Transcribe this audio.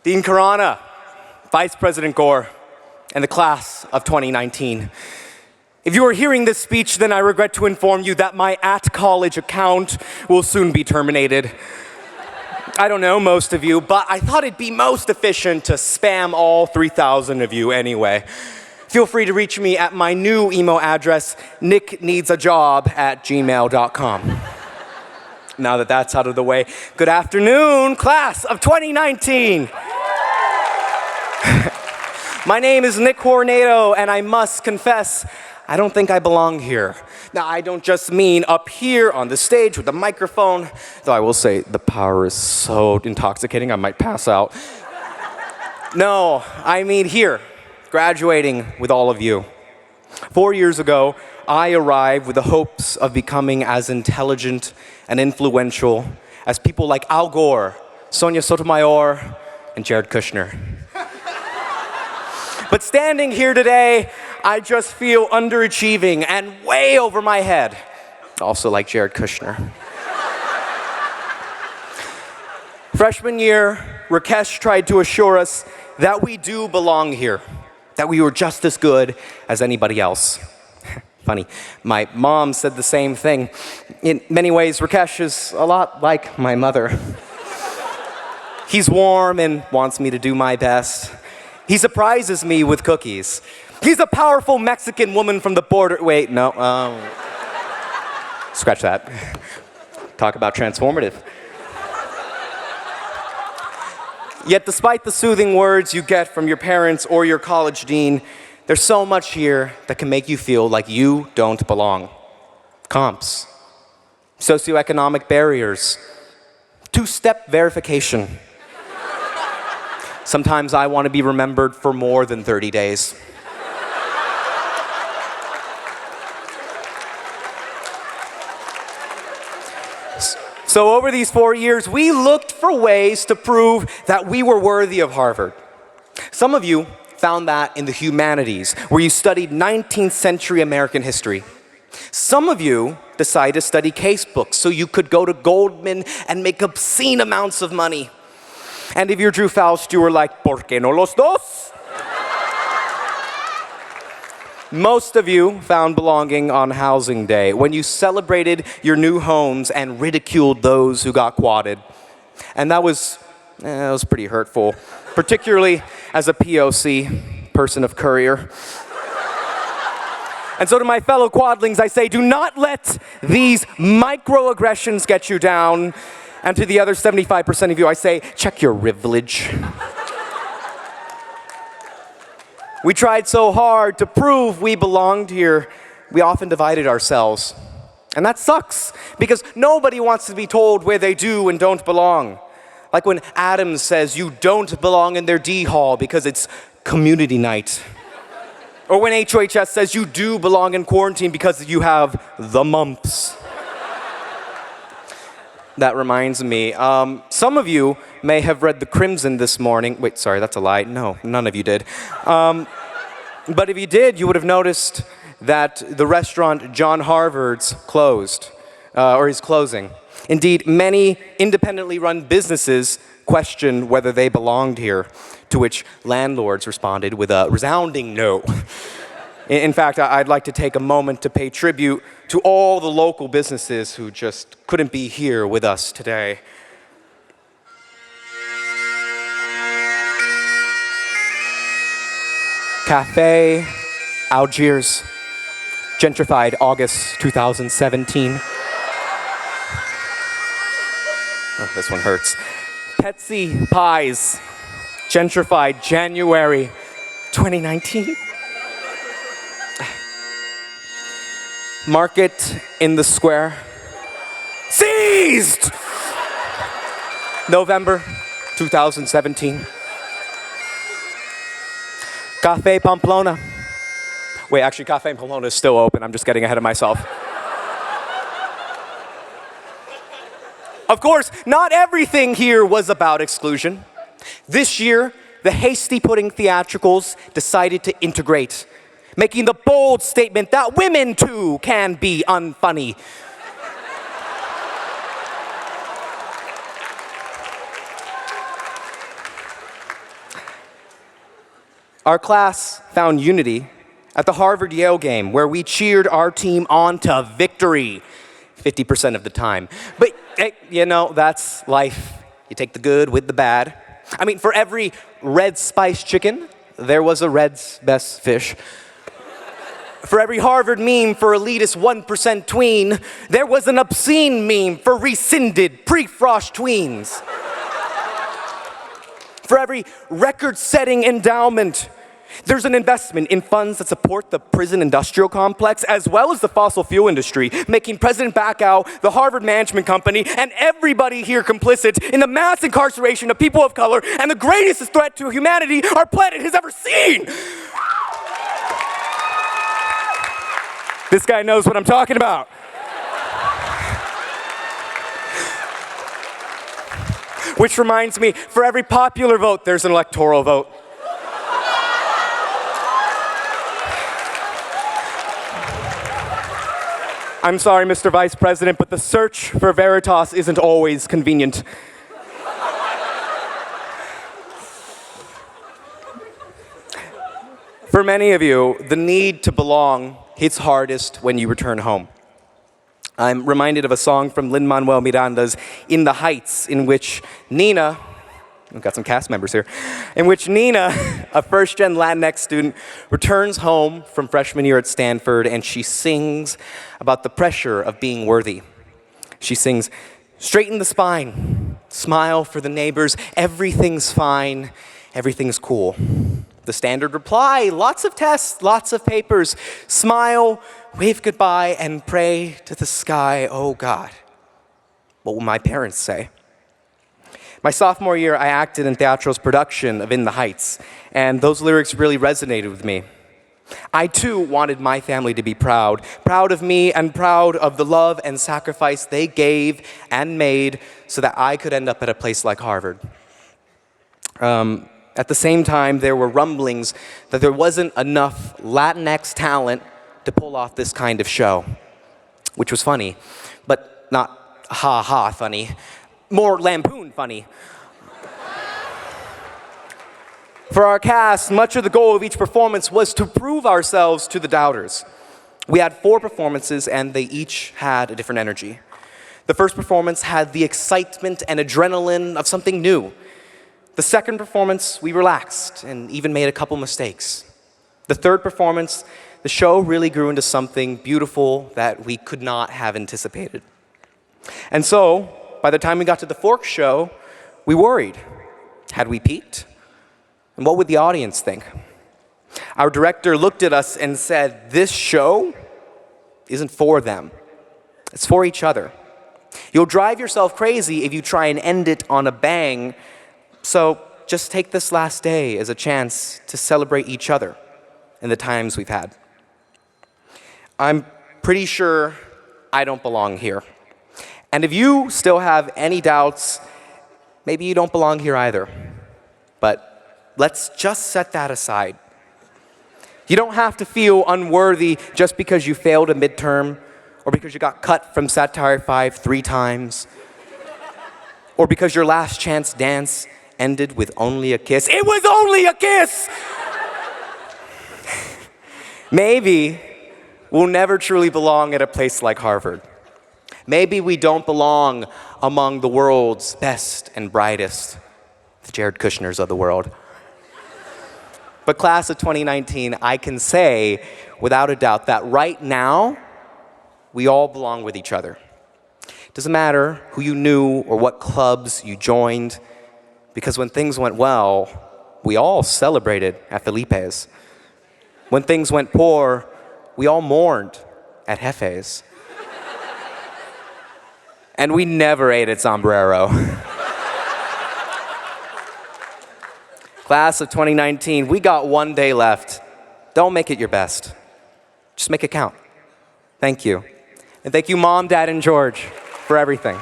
Dean Karana, Vice President Gore, and the class of 2019. If you are hearing this speech, then I regret to inform you that my @college account will soon be terminated. I don't know most of you, but I thought it'd be most efficient to spam all 3,000 of you anyway. Feel free to reach me at my new email address, nickneedsajob@gmail.com. Now that that's out of the way, good afternoon, class of 2019. My name is Nick Hornedo, and I must confess, I don't think I belong here. Now, I don't just mean up here on the stage with the microphone, though I will say the power is so intoxicating I might pass out. No, I mean here, graduating with all of you. 4 years ago, I arrived with the hopes of becoming as intelligent and influential as people like Al Gore, Sonia Sotomayor, and Jared Kushner. But standing here today, I just feel underachieving and way over my head. Also like Jared Kushner. Freshman year, Rakesh tried to assure us that we do belong here, that we were just as good as anybody else. Funny, my mom said the same thing. In many ways, Rakesh is a lot like my mother. He's warm and wants me to do my best. He surprises me with cookies. He's a powerful Mexican woman from the border. Wait, no. Scratch that. Talk about transformative. Yet despite the soothing words you get from your parents or your college dean, there's so much here that can make you feel like you don't belong. Comps, socioeconomic barriers, two-step verification. Sometimes I want to be remembered for more than 30 days. So over these 4 years, we looked for ways to prove that we were worthy of Harvard. Some of you found that in the humanities, where you studied 19th century American history. Some of you decided to study case books so you could go to Goldman and make obscene amounts of money. And if you're Drew Faust, you were like, ¿Por qué no los dos? Most of you found belonging on housing day, when you celebrated your new homes and ridiculed those who got quadded. And that was pretty hurtful, particularly as a POC, person of courier. And so to my fellow quadlings, I say, do not let these microaggressions get you down. And to the other 75% of you, I say, check your privilege. We tried so hard to prove we belonged here, we often divided ourselves. And that sucks, because nobody wants to be told where they do and don't belong. Like when Adams says you don't belong in their D hall because it's community night. Or when HOHS says you do belong in quarantine because you have the mumps. That reminds me, some of you may have read The Crimson this morning. Wait, sorry, that's a lie. No, none of you did. But if you did, you would have noticed that the restaurant John Harvard's closed, or is closing. Indeed, many independently run businesses questioned whether they belonged here, to which landlords responded with a resounding no. In fact, I'd like to take a moment to pay tribute to all the local businesses who just couldn't be here with us today. Cafe Algiers, gentrified August 2017. Oh, this one hurts. Petsy Pies, gentrified January 2019. Market in the Square, seized! November 2017. Cafe Pamplona. Wait, actually, Cafe Pamplona is still open. I'm just getting ahead of myself. Of course, not everything here was about exclusion. This year, the Hasty Pudding Theatricals decided to integrate, making the bold statement that women too can be unfunny. Our class found unity at the Harvard-Yale game, where we cheered our team on to victory 50% of the time. But, hey, that's life. You take the good with the bad. I mean, for every red spiced chicken, there was a Red's best fish. For every Harvard meme for elitist 1% tween, there was an obscene meme for rescinded pre-frost tweens. For every record-setting endowment, there's an investment in funds that support the prison industrial complex as well as the fossil fuel industry, making President back out, the Harvard Management Company, and everybody here complicit in the mass incarceration of people of color and the greatest threat to humanity our planet has ever seen. This guy knows what I'm talking about. Which reminds me, for every popular vote, there's an electoral vote. I'm sorry, Mr. Vice President, but the search for Veritas isn't always convenient. For many of you, the need to belong hits hardest when you return home. I'm reminded of a song from Lin-Manuel Miranda's In the Heights, in which Nina, we've got some cast members here, in which Nina, a first-gen Latinx student, returns home from freshman year at Stanford, and she sings about the pressure of being worthy. She sings, "Straighten the spine, smile for the neighbors, everything's fine, everything's cool." The standard reply, lots of tests, lots of papers, smile, wave goodbye, and pray to the sky, oh God, what will my parents say? My sophomore year, I acted in Teatro's production of In the Heights, and those lyrics really resonated with me. I too wanted my family to be proud of me and proud of the love and sacrifice they gave and made so that I could end up at a place like Harvard. At the same time, there were rumblings that there wasn't enough Latinx talent to pull off this kind of show, which was funny, but not ha-ha funny, more lampoon funny. For our cast, much of the goal of each performance was to prove ourselves to the doubters. We had 4 performances, and they each had a different energy. The first performance had the excitement and adrenaline of something new. The second performance, we relaxed and even made a couple mistakes. The third performance, the show really grew into something beautiful that we could not have anticipated. And so, by the time we got to the fourth show, we worried. Had we peaked? And what would the audience think? Our director looked at us and said, "This show isn't for them. It's for each other. You'll drive yourself crazy if you try and end it on a bang. So just take this last day as a chance to celebrate each other and the times we've had." I'm pretty sure I don't belong here. And if you still have any doubts, maybe you don't belong here either. But let's just set that aside. You don't have to feel unworthy just because you failed a midterm, or because you got cut from Satire 5 3 times, or because your last chance dance ended with only a kiss. It was only a kiss! Maybe we'll never truly belong at a place like Harvard. Maybe we don't belong among the world's best and brightest, the Jared Kushners of the world. But class of 2019, I can say without a doubt that right now, we all belong with each other. It doesn't matter who you knew or what clubs you joined, because when things went well, we all celebrated at Felipe's. When things went poor, we all mourned at Jefe's. And we never ate at Sombrero. Class of 2019, we got one day left. Don't make it your best. Just make it count. Thank you. And thank you, Mom, Dad, and George, for everything.